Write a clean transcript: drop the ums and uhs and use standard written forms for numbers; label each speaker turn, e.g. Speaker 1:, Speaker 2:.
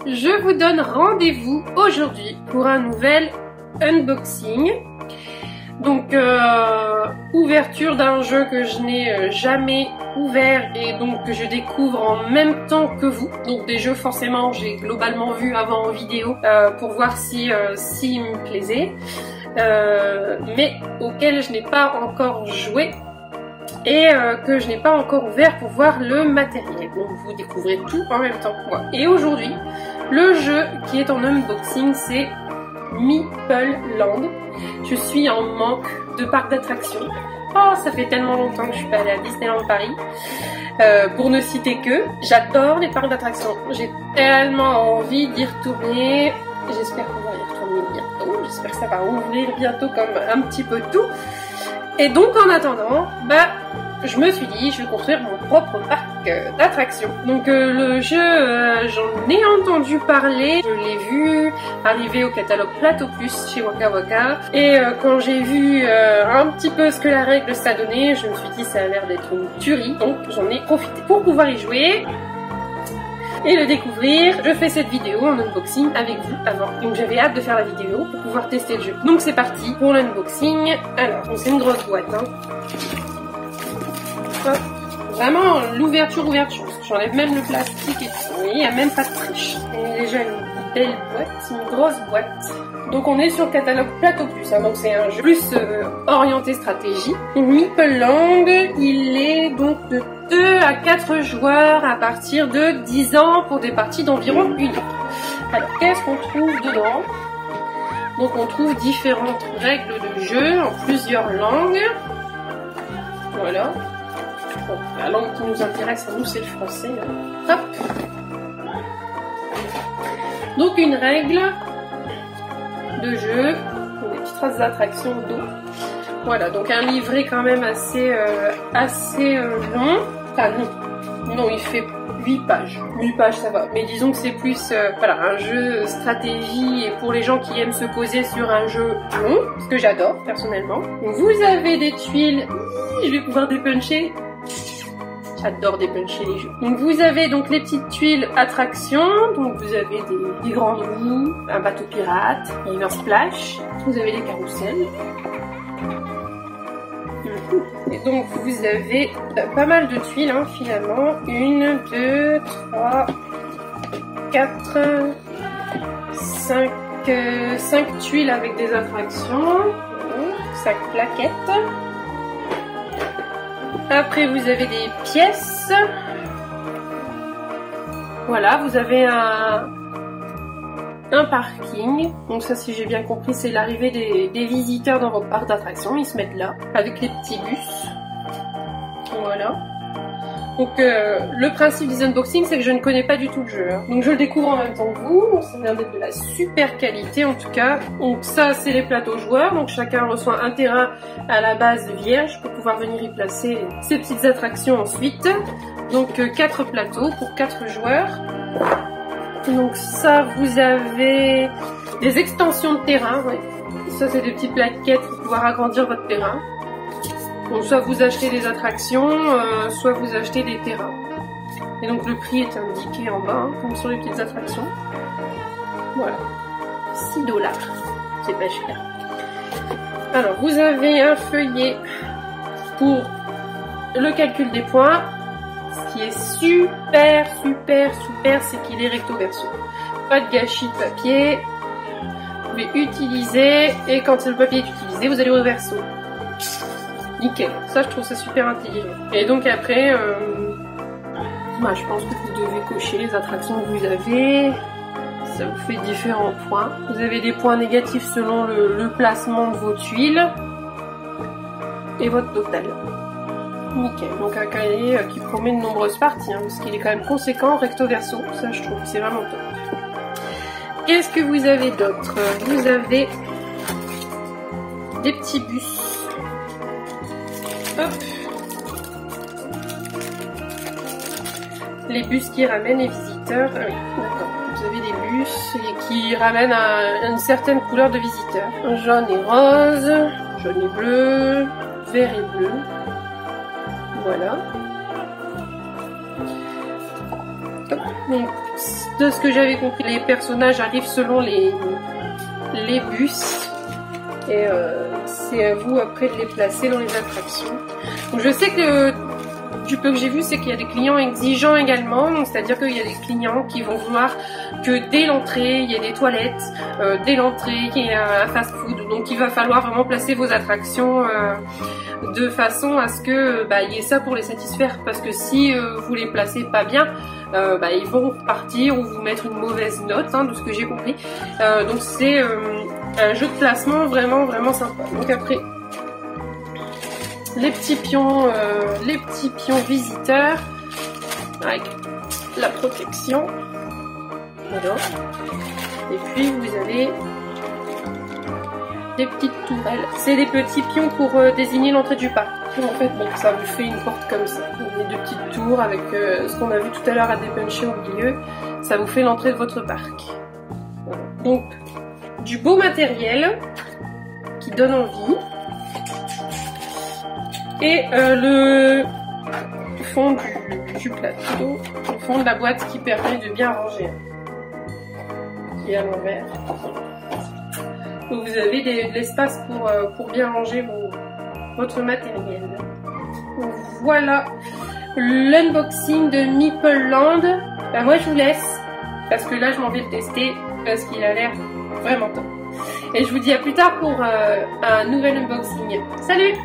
Speaker 1: je vous donne rendez-vous aujourd'hui pour un nouvel unboxing. Donc ouverture d'un jeu que je n'ai jamais ouvert et donc que je découvre en même temps que vous. Donc des jeux forcément j'ai globalement vu avant en vidéo pour voir si il me plaisait, mais auxquels je n'ai pas encore joué et que je n'ai pas encore ouvert pour voir le matériel. Donc vous découvrez tout en même temps que moi. Et aujourd'hui, le jeu qui est en unboxing, c'est Meeple Land. Je suis en manque de parc d'attractions. Oh, ça fait tellement longtemps que je suis pas allée à Disneyland Paris. Pour ne citer que, j'adore les parcs d'attractions. J'ai tellement envie d'y retourner. J'espère pouvoir y retourner bientôt. J'espère que ça va ouvrir bientôt comme un petit peu tout. Et donc en attendant, je me suis dit, je vais construire mon propre parc d'attractions. Donc le jeu, j'en ai entendu parler, je l'ai vu arriver au catalogue Plateau Plus chez Waka Waka. Et quand j'ai vu un petit peu ce que la règle ça donnait, je me suis dit ça a l'air d'être une tuerie. Donc j'en ai profité pour pouvoir y jouer et le découvrir. Je fais cette vidéo en unboxing avec vous avant. Donc j'avais hâte de faire la vidéo pour pouvoir tester le jeu. Donc c'est parti pour l'unboxing. Alors, c'est une grosse boîte, hein. Hop. Vraiment l'ouverture, parce que j'enlève même le plastique et tout. Vous voyez, il n'y a même pas de triche. Et déjà une belle boîte, une grosse boîte. Donc on est sur le catalogue Plateau Plus, hein, donc c'est un jeu plus orienté stratégie. Meeple Land, il est donc de 2 à 4 joueurs à partir de 10 ans pour des parties d'environ 1 heure. Alors qu'est-ce qu'on trouve dedans? Donc on trouve différentes règles de jeu en plusieurs langues. Voilà. Bon, la langue qui nous intéresse à nous c'est le français. Hop. Donc une règle de jeu, des petites traces d'attraction d'eau. Voilà, donc un livret quand même assez long. Enfin non, il fait 8 pages. 8 pages ça va. Mais disons que c'est plus voilà, un jeu stratégie et pour les gens qui aiment se poser sur un jeu long, ce que j'adore personnellement. Donc, vous avez des tuiles, je vais pouvoir dépuncher. J'adore dépuncher les jeux. Donc vous avez donc les petites tuiles attractions, donc vous avez des grandes roues, un bateau pirate, River Splash, vous avez des carousels. Et donc vous avez pas mal de tuiles hein, finalement. 1, 2, 3, 4, 5 tuiles avec des attractions, 5 plaquettes. Après vous avez des pièces. Voilà, vous avez un parking. Donc ça si j'ai bien compris c'est l'arrivée des visiteurs dans votre parc d'attractions. Ils se mettent là avec les petits bus. Voilà. Donc le principe des unboxings c'est que je ne connais pas du tout le jeu. Hein. Donc je le découvre en même temps que vous. Ça vient d'être de la super qualité en tout cas. Donc ça c'est les plateaux joueurs. Donc chacun reçoit un terrain à la base vierge pour pouvoir venir y placer ses petites attractions ensuite. Donc 4 plateaux pour 4 joueurs. Donc ça vous avez des extensions de terrain. Ouais. Ça c'est des petites plaquettes pour pouvoir agrandir votre terrain. Donc soit vous achetez des attractions, soit vous achetez des terrains. Et donc le prix est indiqué en bas, hein, comme sur les petites attractions. Voilà. 6 $. C'est pas cher. Alors vous avez un feuillet pour le calcul des points. Ce qui est super, c'est qu'il est recto verso. Pas de gâchis de papier. Vous pouvez utiliser, et quand le papier est utilisé, vous allez au verso. Nickel, ça je trouve ça super intelligent. Et donc après, je pense que vous devez cocher les attractions que vous avez. Ça vous fait différents points. Vous avez des points négatifs selon le placement de vos tuiles. Et votre total. Nickel, donc un cahier qui promet de nombreuses parties, hein, parce qu'il est quand même conséquent, recto verso. Ça je trouve, c'est vraiment top. Qu'est-ce que vous avez d'autre? Vous avez des petits bus. Hop. Les bus qui ramènent les visiteurs. Ah oui, d'accord. Vous avez des bus qui ramènent une certaine couleur de visiteurs. Jaune et rose, jaune et bleu, vert et bleu. Voilà. Donc, de ce que j'avais compris, les personnages arrivent selon les bus. Et c'est à vous après de les placer dans les attractions. Donc je sais que du peu que j'ai vu, c'est qu'il y a des clients exigeants également. C'est-à-dire qu'il y a des clients qui vont vouloir que dès l'entrée, il y ait des toilettes, dès l'entrée, qu'il y ait un fast-food. Donc il va falloir vraiment placer vos attractions de façon à ce que il y ait ça pour les satisfaire. Parce que si vous les placez pas bien, ils vont repartir ou vous mettre une mauvaise note, hein, de ce que j'ai compris. Donc c'est un jeu de placement vraiment sympa. Donc après, les petits pions visiteurs avec la protection. Voilà. Et puis vous avez des petites tourelles. C'est des petits pions pour désigner l'entrée du parc. En fait, bon, ça vous fait une porte comme ça. Des deux petites tours avec ce qu'on a vu tout à l'heure à dépuncher au milieu. Ça vous fait l'entrée de votre parc. Voilà. Donc, du beau matériel qui donne envie. Et le fond du plateau, le fond de la boîte qui permet de bien ranger. Qui est à l'envers. Donc vous avez de l'espace pour bien ranger votre matériel. Donc voilà l'unboxing de Meeple Land. Moi je vous laisse parce que là je m'en vais le tester parce qu'il a l'air vraiment top. Et je vous dis à plus tard pour un nouvel unboxing. Salut!